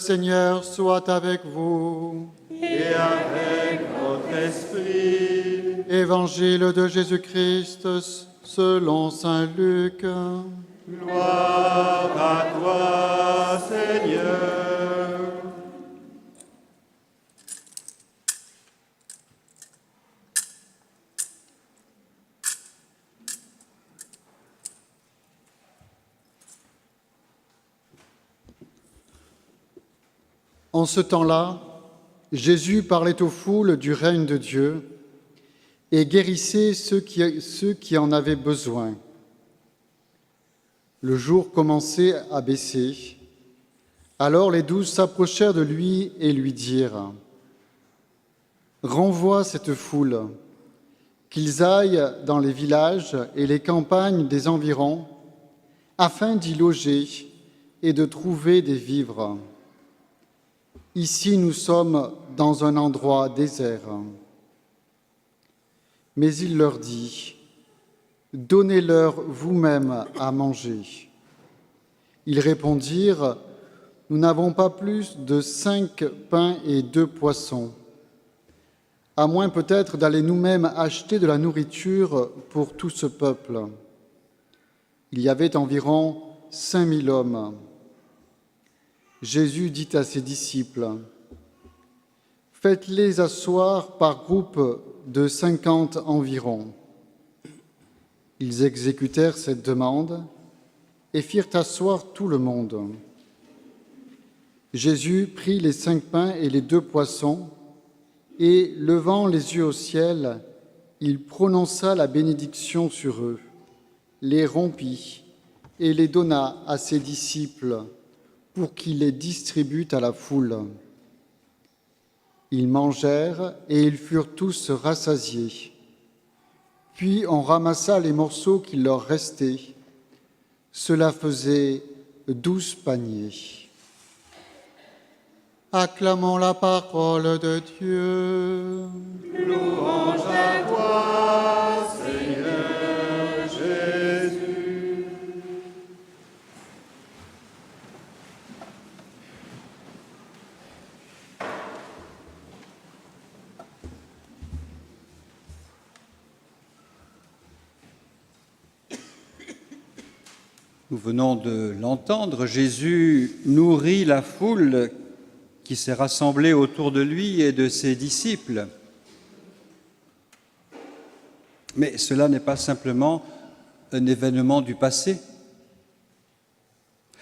Seigneur soit avec vous. Et avec votre esprit. Évangile de Jésus-Christ selon saint Luc. Gloire à toi, Seigneur. En ce temps-là, Jésus parlait aux foules du règne de Dieu et guérissait ceux qui en avaient besoin. Le jour commençait à baisser. Alors les 12 s'approchèrent de lui et lui dirent : « Renvoie cette foule, qu'ils aillent dans les villages et les campagnes des environs, afin d'y loger et de trouver des vivres. Ici, nous sommes dans un endroit désert. » Mais il leur dit : « Donnez-leur vous-même à manger. » Ils répondirent : « Nous n'avons pas plus de 5 pains et 2 poissons, à moins peut-être d'aller nous-mêmes acheter de la nourriture pour tout ce peuple. » Il y avait environ 5000 hommes. Jésus dit à ses disciples : « Faites-les asseoir par groupe de 50 environ. » Ils exécutèrent cette demande et firent asseoir tout le monde. Jésus prit les 5 pains et les 2 poissons et, levant les yeux au ciel, il prononça la bénédiction sur eux, les rompit et les donna à ses disciples pour qu'ils les distribuent à la foule. Ils mangèrent et ils furent tous rassasiés. Puis on ramassa les morceaux qui leur restaient. Cela faisait 12 paniers. Acclamons la parole de Dieu. Louange à toi, Seigneur Jésus. Nous venons de l'entendre, Jésus nourrit la foule qui s'est rassemblée autour de lui et de ses disciples. Mais cela n'est pas simplement un événement du passé.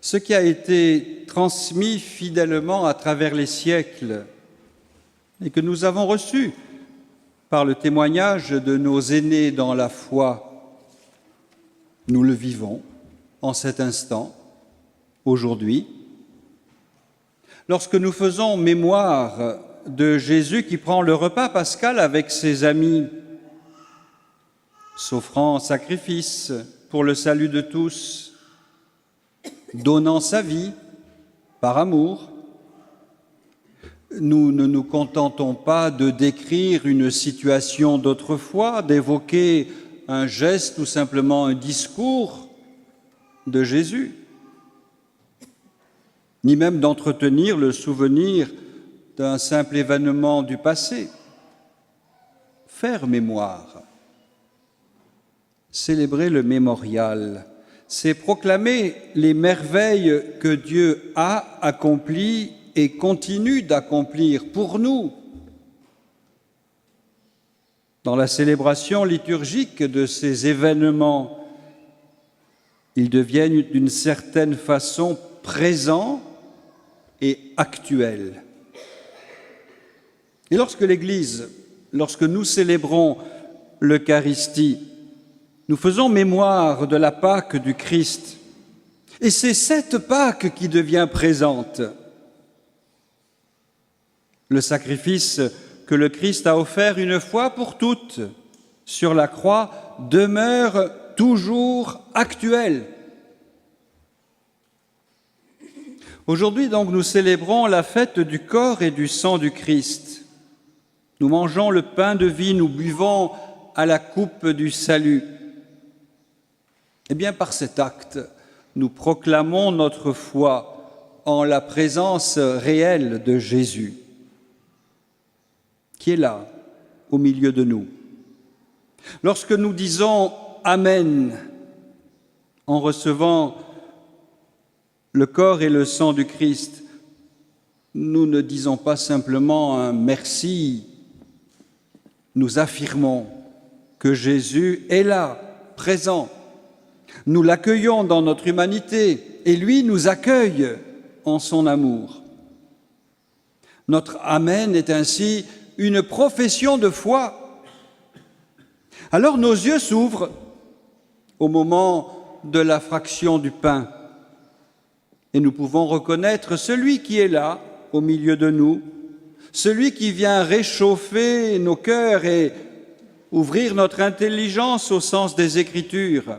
Ce qui a été transmis fidèlement à travers les siècles et que nous avons reçu par le témoignage de nos aînés dans la foi, nous le vivons en cet instant, aujourd'hui, lorsque nous faisons mémoire de Jésus qui prend le repas pascal avec ses amis, s'offrant en sacrifice pour le salut de tous, donnant sa vie par amour. Nous ne nous contentons pas de décrire une situation d'autrefois, d'évoquer un geste ou simplement un discours de Jésus, ni même d'entretenir le souvenir d'un simple événement du passé. Faire mémoire, célébrer le mémorial, c'est proclamer les merveilles que Dieu a accomplies et continue d'accomplir pour nous. Dans la célébration liturgique de ces événements, ils deviennent d'une certaine façon présents et actuels. Et lorsque l'Église, lorsque nous célébrons l'Eucharistie, nous faisons mémoire de la Pâque du Christ. Et c'est cette Pâque qui devient présente. Le sacrifice que le Christ a offert une fois pour toutes sur la croix demeure toujours actuel. Aujourd'hui, donc, nous célébrons la fête du corps et du sang du Christ. Nous mangeons le pain de vie, nous buvons à la coupe du salut. Eh bien, par cet acte, nous proclamons notre foi en la présence réelle de Jésus, qui est là, au milieu de nous. Lorsque nous disons « Amen » en recevant le corps et le sang du Christ, nous ne disons pas simplement un « merci », nous affirmons que Jésus est là, présent. Nous l'accueillons dans notre humanité et lui nous accueille en son amour. Notre Amen est ainsi une profession de foi. Alors nos yeux s'ouvrent au moment de la fraction du pain et nous pouvons reconnaître celui qui est là, au milieu de nous, celui qui vient réchauffer nos cœurs et ouvrir notre intelligence au sens des Écritures,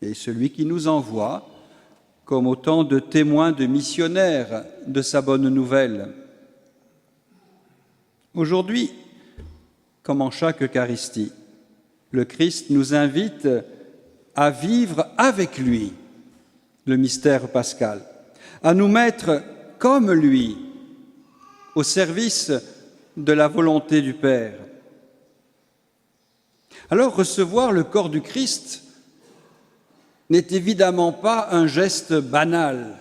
et celui qui nous envoie comme autant de témoins, de missionnaires de sa bonne nouvelle. Aujourd'hui, comme en chaque Eucharistie, le Christ nous invite à vivre avec lui le mystère pascal, à nous mettre comme lui au service de la volonté du Père. Alors recevoir le corps du Christ n'est évidemment pas un geste banal,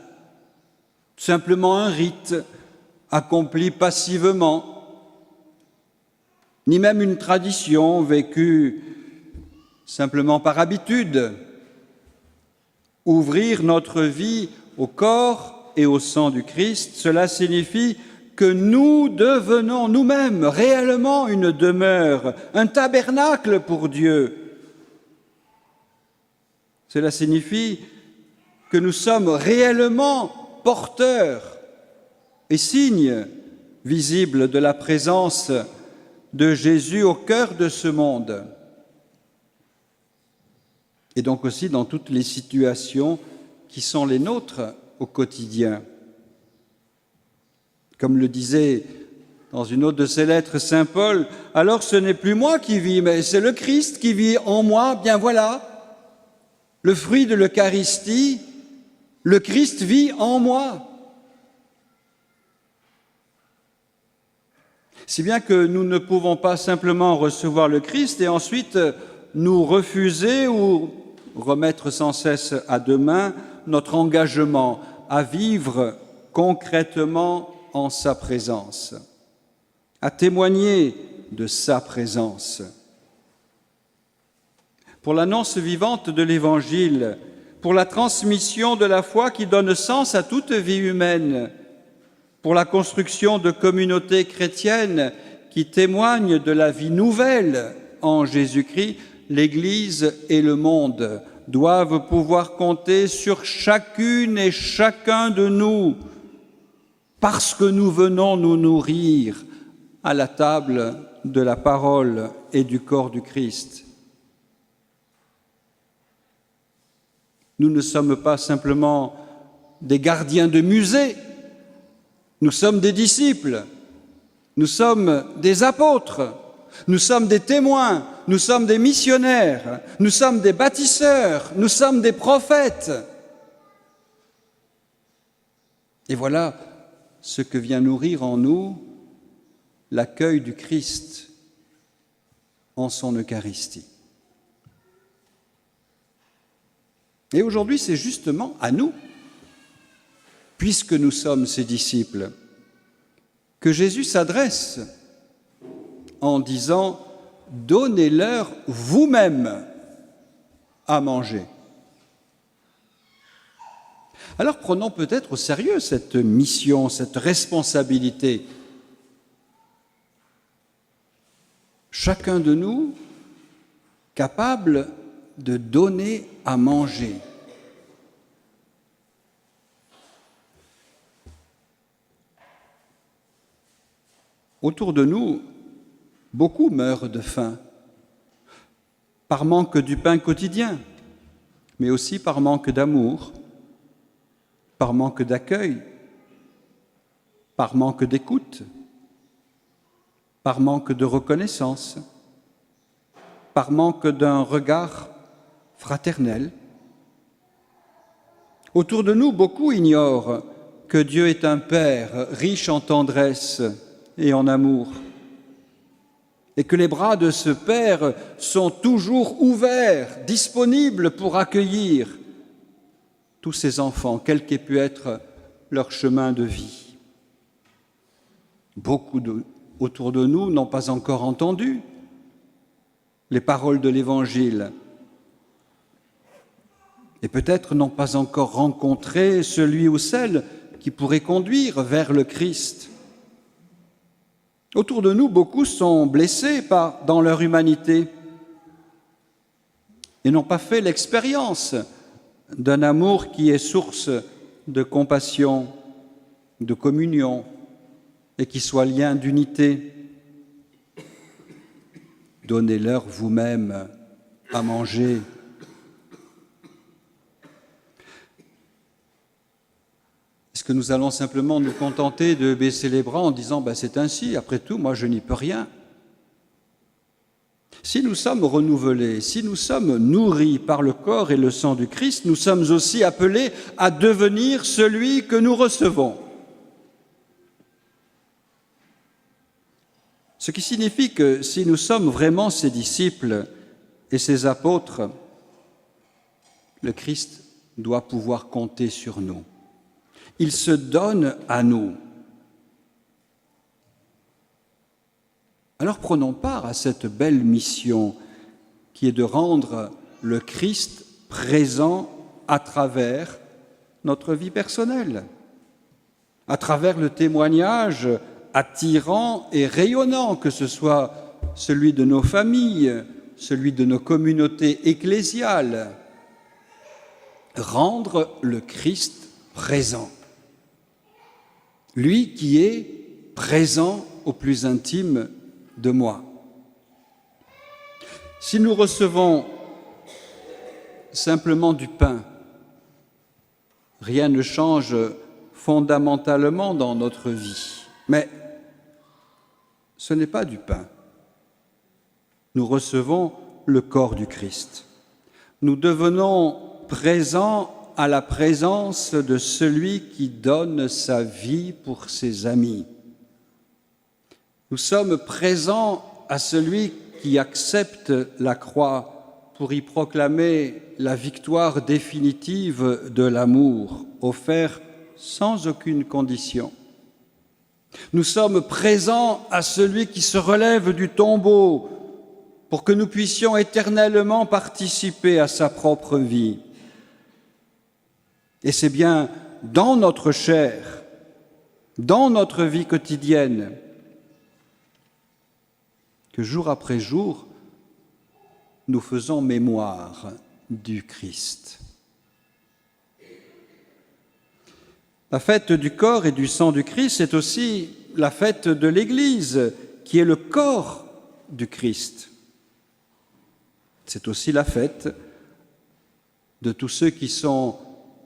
simplement un rite accompli passivement, ni même une tradition vécue simplement par habitude. Ouvrir notre vie au corps et au sang du Christ, cela signifie que nous devenons nous-mêmes réellement une demeure, un tabernacle pour Dieu. Cela signifie que nous sommes réellement porteurs et signes visibles de la présence de Jésus au cœur de ce monde. Et donc aussi dans toutes les situations qui sont les nôtres au quotidien. Comme le disait dans une autre de ses lettres saint Paul, « Alors ce n'est plus moi qui vis, mais c'est le Christ qui vit en moi. » Bien voilà, le fruit de l'Eucharistie, le Christ vit en moi. Si bien que nous ne pouvons pas simplement recevoir le Christ et ensuite nous refuser ou remettre sans cesse à demain notre engagement à vivre concrètement en sa présence, à témoigner de sa présence. Pour l'annonce vivante de l'Évangile, pour la transmission de la foi qui donne sens à toute vie humaine, pour la construction de communautés chrétiennes qui témoignent de la vie nouvelle en Jésus-Christ, l'Église et le monde doivent pouvoir compter sur chacune et chacun de nous, parce que nous venons nous nourrir à la table de la parole et du corps du Christ. Nous ne sommes pas simplement des gardiens de musée, nous sommes des disciples, nous sommes des apôtres, nous sommes des témoins, nous sommes des missionnaires, nous sommes des bâtisseurs, nous sommes des prophètes. Et voilà ce que vient nourrir en nous l'accueil du Christ en son Eucharistie. Et aujourd'hui, c'est justement à nous, puisque nous sommes ses disciples, que Jésus s'adresse en disant « Donnez-leur vous-même à manger ». Alors prenons peut-être au sérieux cette mission, cette responsabilité. Chacun de nous capable de donner à manger. Autour de nous, beaucoup meurent de faim, par manque du pain quotidien, mais aussi par manque d'amour, par manque d'accueil, par manque d'écoute, par manque de reconnaissance, par manque d'un regard fraternel. Autour de nous, beaucoup ignorent que Dieu est un Père riche en tendresse et en amour, et que les bras de ce Père sont toujours ouverts, disponibles pour accueillir tous ces enfants, quel qu'ait pu être leur chemin de vie. Beaucoup autour de nous n'ont pas encore entendu les paroles de l'Évangile et peut-être n'ont pas encore rencontré celui ou celle qui pourrait conduire vers le Christ. Autour de nous, beaucoup sont blessés dans leur humanité et n'ont pas fait l'expérience d'un amour qui est source de compassion, de communion et qui soit lien d'unité. Donnez-leur vous-même à manger. Est-ce que nous allons simplement nous contenter de baisser les bras en disant « c'est ainsi, après tout, moi je n'y peux rien ». Si nous sommes renouvelés, si nous sommes nourris par le corps et le sang du Christ, nous sommes aussi appelés à devenir celui que nous recevons. Ce qui signifie que si nous sommes vraiment ses disciples et ses apôtres, le Christ doit pouvoir compter sur nous. Il se donne à nous. Alors prenons part à cette belle mission qui est de rendre le Christ présent à travers notre vie personnelle, à travers le témoignage attirant et rayonnant, que ce soit celui de nos familles, celui de nos communautés ecclésiales. Rendre le Christ présent. Lui qui est présent au plus intime de moi. Si nous recevons simplement du pain, rien ne change fondamentalement dans notre vie. Mais ce n'est pas du pain. Nous recevons le corps du Christ. Nous devenons présents à la présence de celui qui donne sa vie pour ses amis. Nous sommes présents à celui qui accepte la croix pour y proclamer la victoire définitive de l'amour, offert sans aucune condition. Nous sommes présents à celui qui se relève du tombeau pour que nous puissions éternellement participer à sa propre vie. Et c'est bien dans notre chair, dans notre vie quotidienne, que jour après jour, nous faisons mémoire du Christ. La fête du corps et du sang du Christ, c'est aussi la fête de l'Église, qui est le corps du Christ. C'est aussi la fête de tous ceux qui sont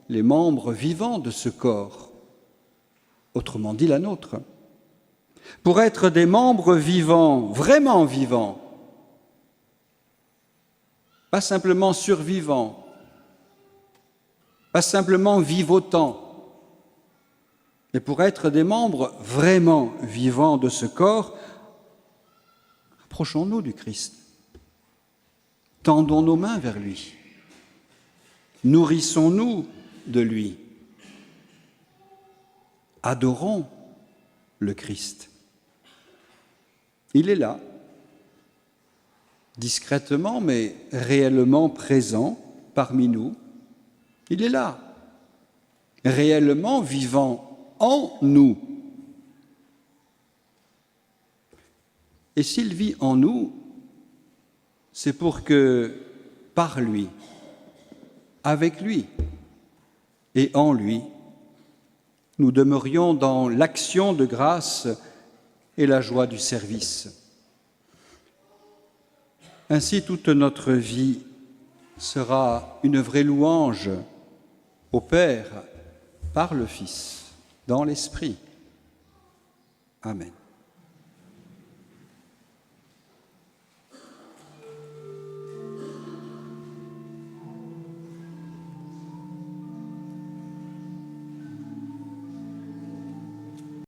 les membres vivants de ce corps, autrement dit la nôtre. Pour être des membres vivants, vraiment vivants, pas simplement survivants, pas simplement vivotants, mais pour être des membres vraiment vivants de ce corps, approchons-nous du Christ, tendons nos mains vers lui, nourrissons-nous de lui, adorons le Christ. Il est là, discrètement mais réellement présent parmi nous. Il est là, réellement vivant en nous. Et s'il vit en nous, c'est pour que, par lui, avec lui et en lui, nous demeurions dans l'action de grâce et la joie du service. Ainsi, toute notre vie sera une vraie louange au Père par le Fils, dans l'Esprit. Amen.